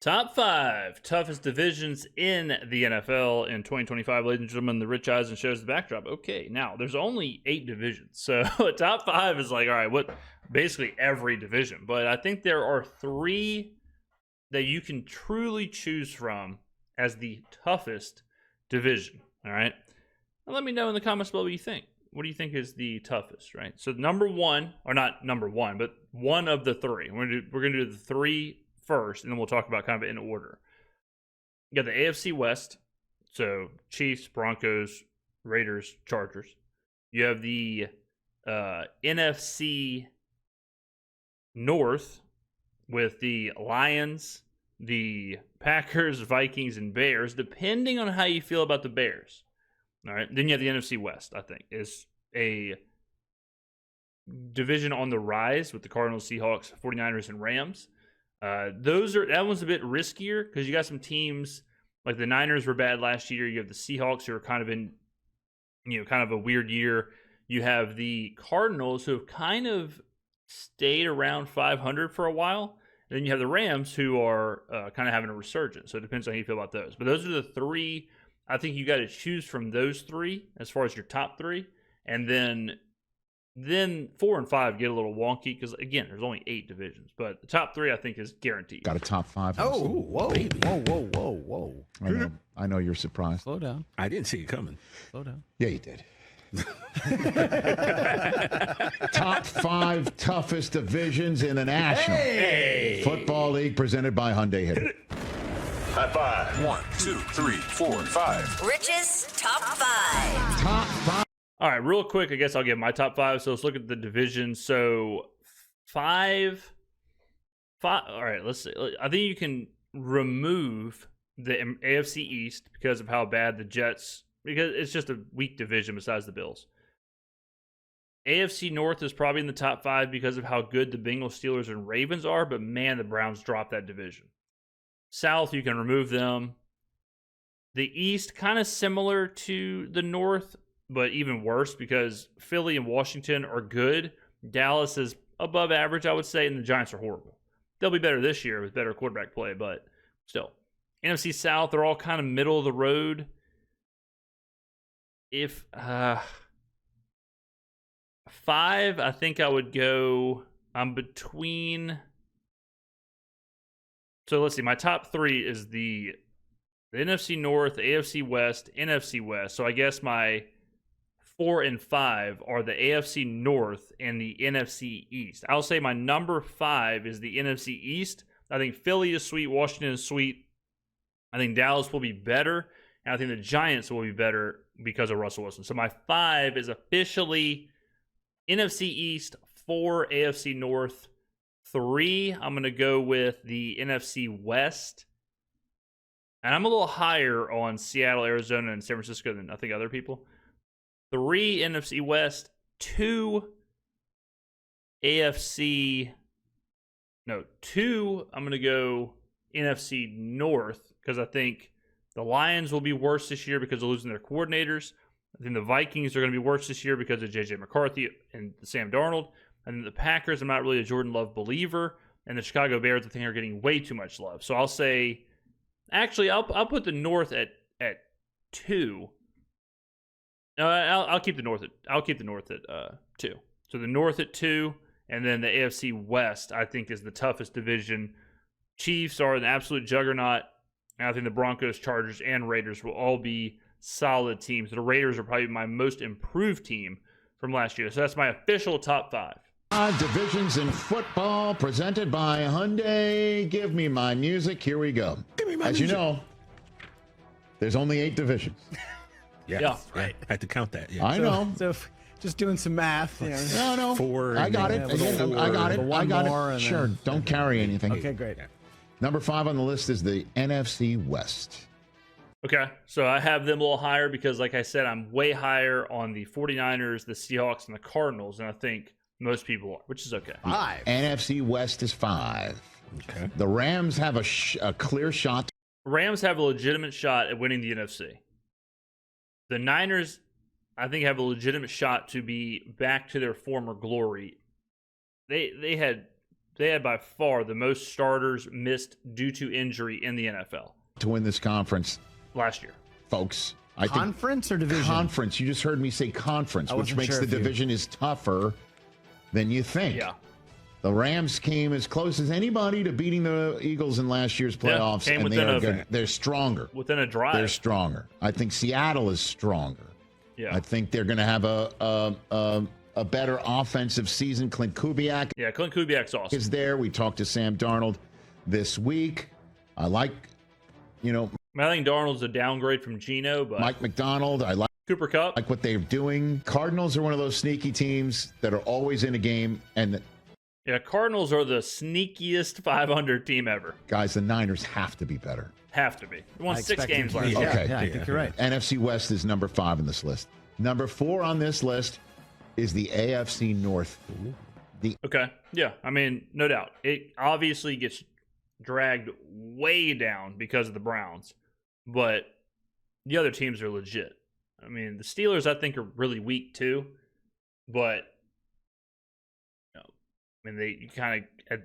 Top 5 toughest divisions in the NFL in 2025. Ladies and gentlemen, the Rich Eisen shows the backdrop. Okay, now there's only 8 divisions. So top 5 is like, all right, what basically every division. But I think there are 3 that you can truly choose from as the toughest division. All right. And let me know in the comments below what you think. What do you think is the toughest, right? So number 1, or not number 1, but one of the 3. We're gonna do the 3 first, and then we'll talk about kind of in order. You got the AFC West, so Chiefs, Broncos, Raiders, Chargers. You have the NFC North with the Lions, the Packers, Vikings, and Bears, depending on how you feel about the Bears. All right. Then you have the NFC West, I think, is a division on the rise with the Cardinals, Seahawks, 49ers, and Rams. That one's a bit riskier because you got some teams like the Niners were bad last year. You have the Seahawks who are kind of in, kind of a weird year. You have the Cardinals who have kind of stayed around 500 for a while. And then you have the Rams who are kind of having a resurgence. So it depends on how you feel about those. But those are the 3. I think you got to choose from those 3 as far as your top 3. And then 4 and 5 get a little wonky because, again, there's only 8 divisions. But the top 3, I think, is guaranteed. Got a top 5. Oh, whoa, whoa. I know you're surprised. Slow down. I didn't see it coming. Slow down. Yeah, you did. Top 5 toughest divisions in the National Football League presented by Hyundai. Hit it. High five. 1, 2, 3, 4, 5. Rich's top 5. Top 5. All right, real quick, I guess I'll give my top 5. So let's look at the division. So 5. All right, let's see. I think you can remove the AFC East because of how bad the Jets, because it's just a weak division besides the Bills. AFC North is probably in the top 5 because of how good the Bengals, Steelers, and Ravens are, but man, the Browns dropped that division. South, you can remove them. The East, kind of similar to the North, but even worse because Philly and Washington are good. Dallas is above average, I would say, and the Giants are horrible. They'll be better this year with better quarterback play, but still. NFC South, they're all kind of middle of the road. If 5, I think I would go, I'm between. So let's see, my top 3 is the NFC North, the AFC West, NFC West. So I guess my 4 and 5 are the AFC North and the NFC East. I'll say my number 5 is the NFC East. I think Philly is sweet, Washington is sweet. I think Dallas will be better, and I think the Giants will be better because of Russell Wilson. So my 5 is officially NFC East, 4 AFC North, 3, I'm going to go with the NFC West. And I'm a little higher on Seattle, Arizona, and San Francisco than I think other people. 3 NFC West, 2 AFC. No, 2, I'm going to go NFC North because I think the Lions will be worse this year because of losing their coordinators. I think the Vikings are going to be worse this year because of J.J. McCarthy and Sam Darnold. And the Packers, I'm not really a Jordan Love believer. And the Chicago Bears, I think, are getting way too much love. So I'll say, actually, I'll put the North at 2. No, I'll keep the North at 2. So the North at 2, and then the AFC West, I think, is the toughest division. Chiefs are an absolute juggernaut. And I think the Broncos, Chargers, and Raiders will all be solid teams. The Raiders are probably my most improved team from last year. So that's my official top 5. Divisions in football presented by Hyundai. Give me my music. Here we go. Give me my As music. you know, there's only 8 divisions. Yeah, right. I had to count that. Yeah. I know. So just doing some math. You know. No. 4. I got it. I got it. I got it. Sure. Then... Don't carry anything. Okay, great. Number 5 on the list is the NFC West. Okay, so I have them a little higher because, like I said, I'm way higher on the 49ers, the Seahawks, and the Cardinals, and I think most people are, which is okay. 5. NFC West is 5. Okay. The Rams have a clear shot. Rams have a legitimate shot at winning the NFC. The Niners, I think, have a legitimate shot to be back to their former glory. They had by far the most starters missed due to injury in the NFL To win this conference, last year. folks. Conference or division? Conference. You just heard me say conference, which makes sure the if you- division is tougher than you think. Yeah. The Rams came as close as anybody to beating the Eagles in last year's playoffs, came and they're stronger. Within a drive. They're stronger. I think Seattle is stronger. Yeah. I think they're going to have a better offensive season. Clint Kubiak Yeah, Clint Kubiak's awesome. is there. We talked to Sam Darnold this week. I like, I think Darnold's a downgrade from Geno, but Mike McDonald. I Cooper Kupp. like what they're doing. Cardinals are one of those sneaky teams that are always in a game. And Yeah, Cardinals are the sneakiest 500 team ever. guys, the Niners have to be better. Have to be. They won I 6 expect games them to last be. year. Okay. Yeah, I think you're right. NFC West is number 5 on this list. Number 4 on this list is the AFC North. Okay. Yeah. I mean, no doubt. It obviously gets dragged way down because of the Browns, but the other teams are legit. I mean, the Steelers, I think, are really weak too, but they kind of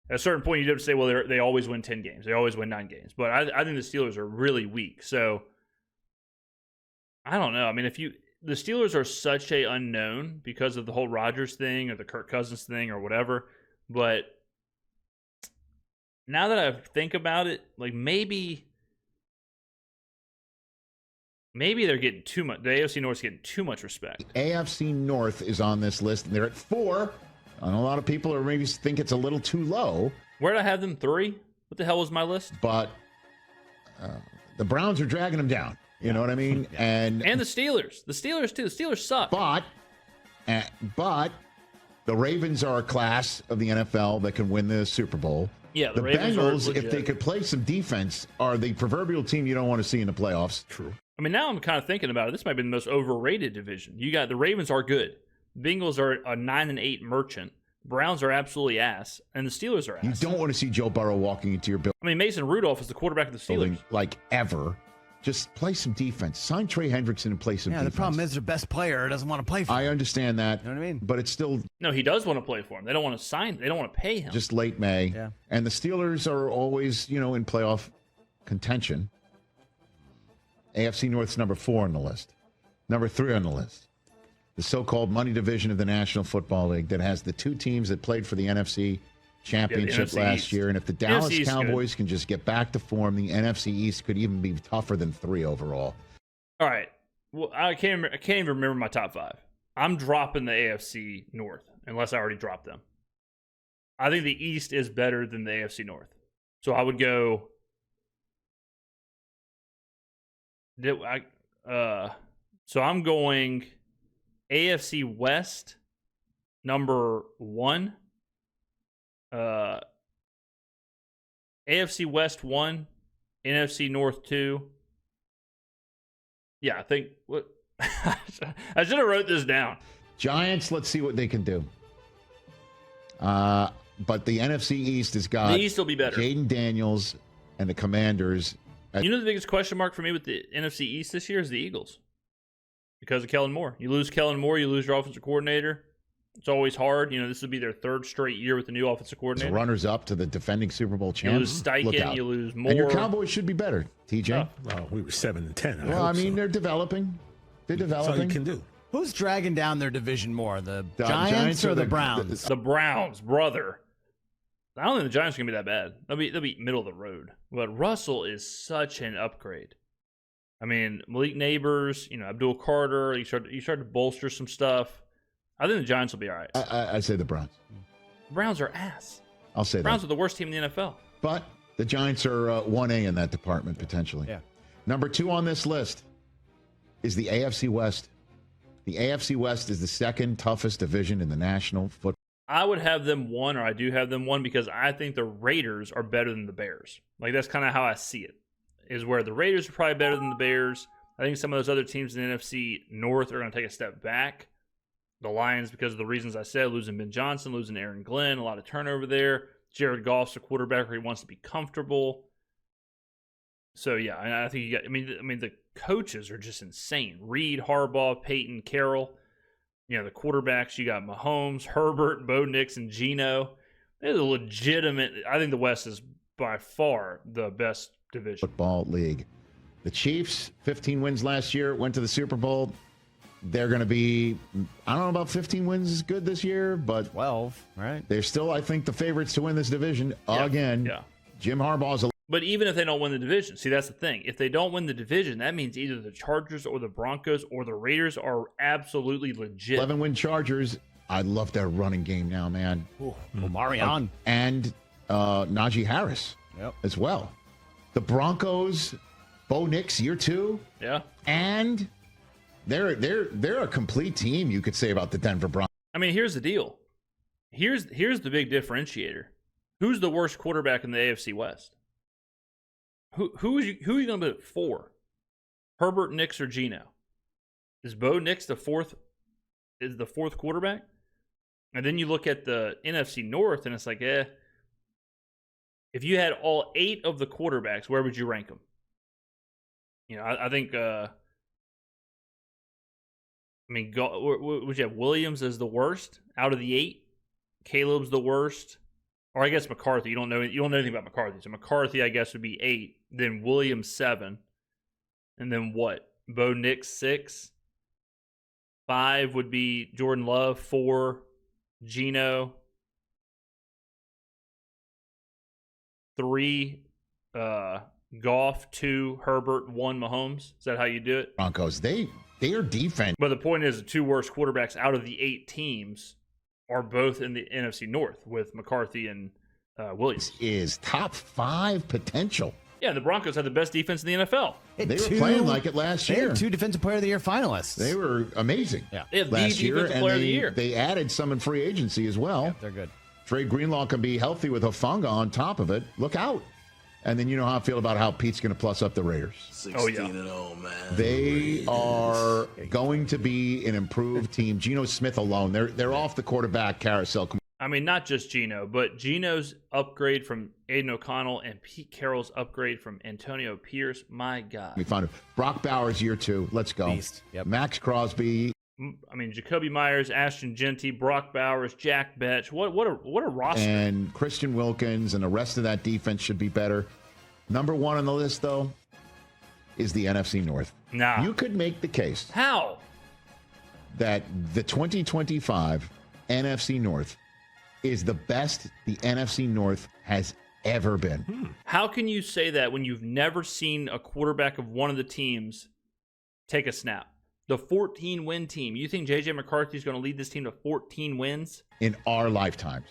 at a certain point you have to say, well, they always win 10 games, they always win 9 games, but I think the Steelers are really weak. So I don't know. I mean, the Steelers are such a unknown because of the whole Rodgers thing or the Kirk Cousins thing or whatever. But now that I think about it, like maybe they're getting too much. The AFC North's getting too much respect. AFC North is on this list, and they're at 4. And a lot of people are maybe think it's a little too low. Where did I have them? 3? What the hell was my list? But the Browns are dragging them down. You know what I mean? And the Steelers. The Steelers too. The Steelers suck. But the Ravens are a class of the NFL that can win the Super Bowl. Yeah, the Ravens are Bengals, legit. if they could play some defense, are the proverbial team you don't want to see in the playoffs. True. I mean, now I'm kind of thinking about it. This might be the most overrated division. You got the Ravens are good. Bengals are a 9-8 merchant. Browns are absolutely ass, and the Steelers are ass. You don't want to see Joe Burrow walking into your building I mean, Mason Rudolph is the quarterback of the Steelers. like ever. Just play some defense. Sign Trey Hendrickson and play some defense. The problem is their best player doesn't want to play for I him. understand that. You know what I mean? But it's still No, he does want to play for him. They don't want to sign. They don't want to pay him. just late May. Yeah. And the Steelers are always, in playoff contention. AFC North's number 4 on the list. Number 3 on the list. The so-called money division of the National Football League that has the 2 teams that played for the NFC Championship NFC last East. year. And if the Dallas NFC East Cowboys can just get back to form, the NFC East could even be tougher than 3 overall. All right. Well, I can't even remember my top 5. I'm dropping the AFC North unless I already dropped them. I think the East is better than the AFC North. So I would go. So I'm going AFC West number 1. AFC West 1, NFC North 2. Yeah, I think what I should have wrote this down. Giants, let's see what they can do. But the NFC East has got The East will be better. Jaden Daniels and the Commanders. You know the biggest question mark for me with the NFC East this year is the Eagles. Because of Kellen Moore. You lose Kellen Moore, you lose your offensive coordinator. It's always hard. This would be their 3rd straight year with the new offensive The coordinator. runners up to the defending Super Bowl You champs. lose Look Steichen, out. you lose Moore. And your Cowboys should be better, TJ. Yeah. Well, we were 7-10. Well, I mean, they're developing. They're that's all developing. you can do. Who's dragging down their division more, the The Giants or the the- Browns? The Browns, brother. I don't think the Giants are gonna be that bad. They'll be middle of the road. But Russell is such an upgrade. I mean, Malik Neighbors, Abdul Carter. You start to bolster some stuff. I think the Giants will be all right. I say the Browns. The Browns are ass. I'll say The Browns that. are the worst team in the NFL. But the Giants are 1A in that department, potentially. Yeah. Number 2 on this list is the AFC West. The AFC West is the 2nd toughest division in the National Football. I would have them 1, or I do have them 1, because I think the Raiders are better than the Bears. Like, that's kind of how I see it, is where the Raiders are probably better than the Bears. I think some of those other teams in the NFC North are going to take a step back. The Lions, because of the reasons I said, losing Ben Johnson, losing Aaron Glenn, a lot of turnover there. Jared Goff's a quarterback where he wants to be comfortable. So, yeah, and I think you got, I mean, the coaches are just insane. Reed, Harbaugh, Peyton, Carroll. The quarterbacks, you got Mahomes, Herbert, Bo Nix, and Geno. It's a legitimate. I think the West is by far the best division. Football league. The Chiefs, 15 wins last year, went to the Super Bowl. They're going to be, I don't know about 15 wins is good this year, but 12, right? They're still, I think, the favorites to win this division again. Yeah. Jim Harbaugh's But even if they don't win the division, see, that's the thing. If they don't win the division, that means either the Chargers or the Broncos or the Raiders are absolutely legit. 11-win Chargers. I love their running game now, man. Omarion. And Najee Harris as well. The Broncos, Bo Nix, year 2. Yeah. And they're a complete team, you could say, about the Denver Broncos. I mean, here's the deal. Here's the big differentiator. Who's the worst quarterback in the AFC West? Who are you going to put at 4? Herbert, Nix, or Geno? Is Bo Nix the fourth quarterback? And then you look at the NFC North, and it's like, if you had all 8 of the quarterbacks, where would you rank them? You know, I think. Would you have Williams as the worst out of the 8? Caleb's the worst, or I guess McCarthy. You don't know anything about McCarthy. So McCarthy, I guess, would be 8. Then Williams 7, and then what? Bo Nix 6. 5 would be Jordan Love. 4, Geno. 3, Goff. 2, Herbert. 1, Mahomes. Is that how you do it? Broncos, they are defense. But the point is, the 2 worst quarterbacks out of the 8 teams are both in the NFC North with McCarthy and Williams. This is top 5 potential. Yeah, the Broncos had the best defense in the NFL. They were playing like it last They year. had 2 Defensive Player of the Year finalists. They were amazing. Yeah. They have the last year, defensive player of the year. They added some in free agency as well. Yeah, they're good. Trey Greenlaw can be healthy with Hufanga on top of it. Look out. And then you know how I feel about how Pete's going to plus up the Raiders. 16-0, man. They are going to be an improved team. Geno Smith alone, they're off the quarterback carousel. I mean, not just Geno, but Geno's upgrade from Aiden O'Connell and Pete Carroll's upgrade from Antonio Pierce. My God. We found it. Brock Bowers, year 2. Let's go. Beast. Yep. Max Crosby. I mean, Jacoby Myers, Ashton Genty, Brock Bowers, Jack Betch. What a roster. And Christian Wilkins and the rest of that defense should be better. Number 1 on the list, though, is the NFC North. Nah. You could make the case How? that the 2025 NFC North is the best the NFC North has ever been. How can you say that when you've never seen a quarterback of one of the teams take a snap? The 14-win team. You think J.J. McCarthy is going to lead this team to 14 wins? In our lifetimes.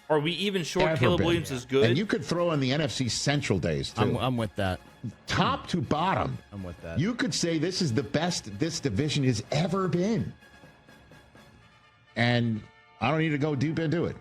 Are we even sure Ever Caleb been. Williams is good? And you could throw in the NFC Central days, too. I'm with that. Top to bottom. I'm with that. You could say this is the best this division has ever been. And I don't need to go deep into it.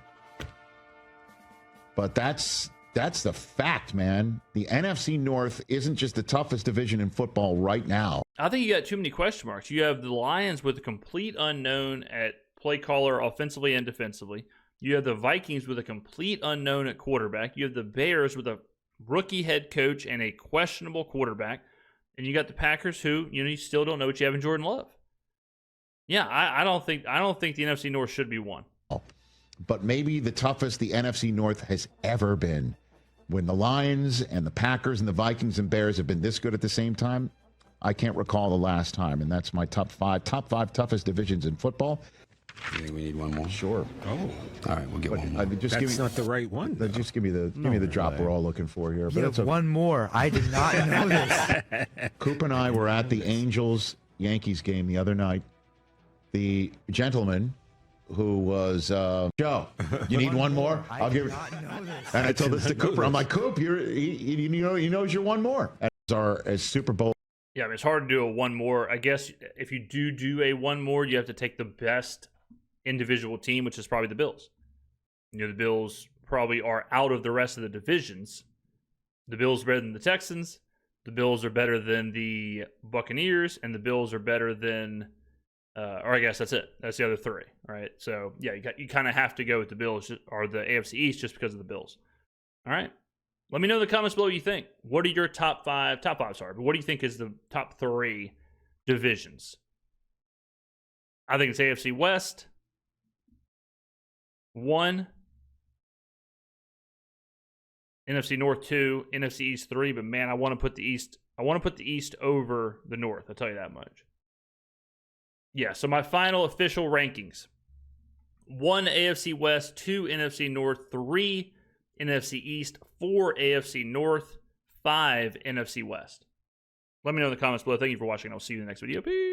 But that's the fact, man. The NFC North isn't just the toughest division in football right now. I think you got too many question marks. You have the Lions with a complete unknown at play caller offensively and defensively. You have the Vikings with a complete unknown at quarterback. You have the Bears with a rookie head coach and a questionable quarterback. And you got the Packers who, you still don't know what you have in Jordan Love. Yeah, I don't think the NFC North should be one. But maybe the toughest the NFC North has ever been. When the Lions and the Packers and the Vikings and Bears have been this good at the same time, I can't recall the last time. And that's my top five toughest divisions in football. You think we need one more? Sure. Oh. All right, we'll get one more. That's not the right one. Just give me the drop we're all looking for here. You have one more. I did not know this. Coop and I were at the Angels-Yankees game the other night. The gentleman who was Joe, you need one more? I'll give it. And I told this to Cooper. I'm like, Coop, he knows you're one more. As Super Bowl. Yeah, I mean, it's hard to do a one more. I guess if you do a one more, you have to take the best individual team, which is probably the Bills. The Bills probably are out of the rest of the divisions. The Bills are better than the Texans. The Bills are better than the Buccaneers, and the Bills are better than, or I guess that's it. That's the other three, right? So yeah, you kind of have to go with the Bills or the AFC East just because of the Bills. All right. Let me know in the comments below what you think. What are your top five, but what do you think is the top three divisions? I think it's AFC West, 1, NFC North 2, NFC East 3, but man, I want to put the East over the North, I'll tell you that much. Yeah, so my final official rankings. 1 AFC West, 2 NFC North, 3 NFC East, 4 AFC North, 5 NFC West. Let me know in the comments below. Thank you for watching. I'll see you in the next video. Peace.